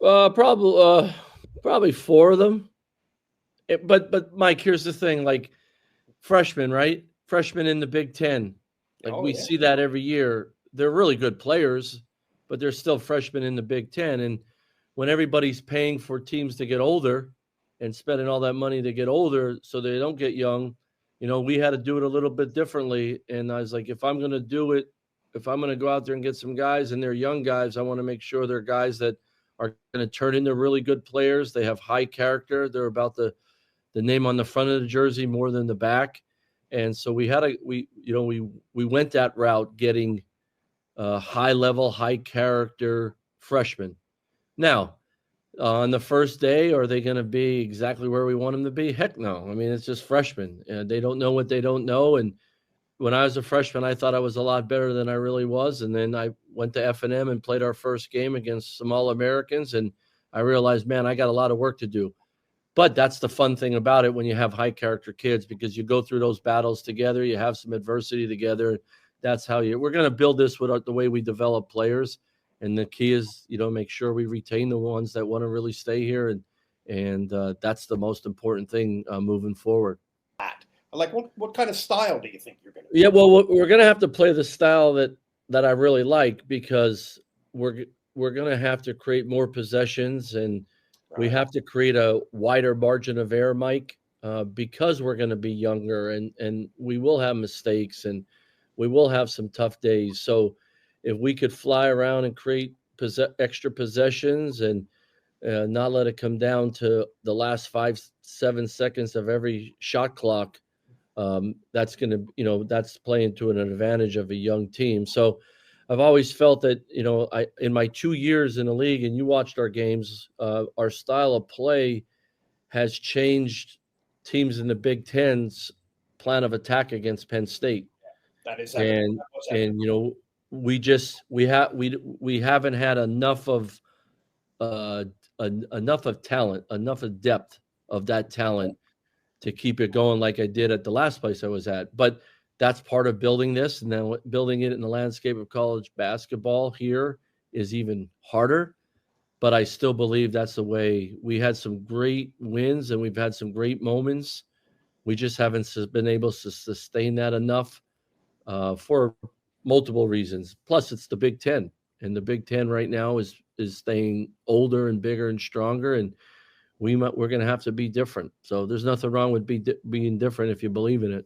Probably four of them. But Mike, here's the thing: like freshmen, right? Freshmen in the Big Ten, like Oh we yeah, see that every year. They're really good players, but they're still freshmen in the Big Ten. And when everybody's paying for teams to get older and spending all that money to get older, so they don't get young, we had to do it a little bit differently. And I was like, if I'm going to do it, if I'm going to go out there and get some guys and they're young guys, I want to make sure they're guys that are going to turn into really good players. They have high character. They're about the name on the front of the jersey more than the back. And so we went that route, getting high level, high character freshmen. Now, on the first day, are they going to be exactly where we want them to be? Heck no. I mean, it's just freshmen. They don't know what they don't know. And when I was a freshman, I thought I was a lot better than I really was. And then I went to F&M and played our first game against some All Americans, and I realized, man, I got a lot of work to do. But that's the fun thing about it when you have high character kids, because you go through those battles together, you have some adversity together. That's how we're going to build this with the way we develop players. And the key is, make sure we retain the ones that want to really stay here. And that's the most important thing moving forward. that. Like, what kind of style do you think you're going to Yeah, play? well, we're going to have to play the style that I really like, because we're going to have to create more possessions, and we Right. have to create a wider margin of error, Mike, because we're going to be younger, and we will have mistakes, and we will have some tough days. So if we could fly around and create extra possessions, and not let it come down to the last 5, 7 seconds of every shot clock, that's going to, that's playing to an advantage of a young team. So I've always felt that, in my 2 years in the league, and you watched our games, our style of play has changed teams in the Big Ten's plan of attack against Penn State. That is evident. And, That was evident. and, we haven't had uh, enough of talent, enough of depth of that talent to keep it going like I did at the last place I was at. But that's part of building this, and then building it in the landscape of college basketball here is even harder. But I still believe that's the way. We had some great wins and we've had some great moments. We just haven't been able to sustain that enough, for multiple reasons. Plus, it's the Big Ten, and the Big Ten right now is staying older and bigger and stronger, and we're going to have to be different. So there's nothing wrong with being different if you believe in it.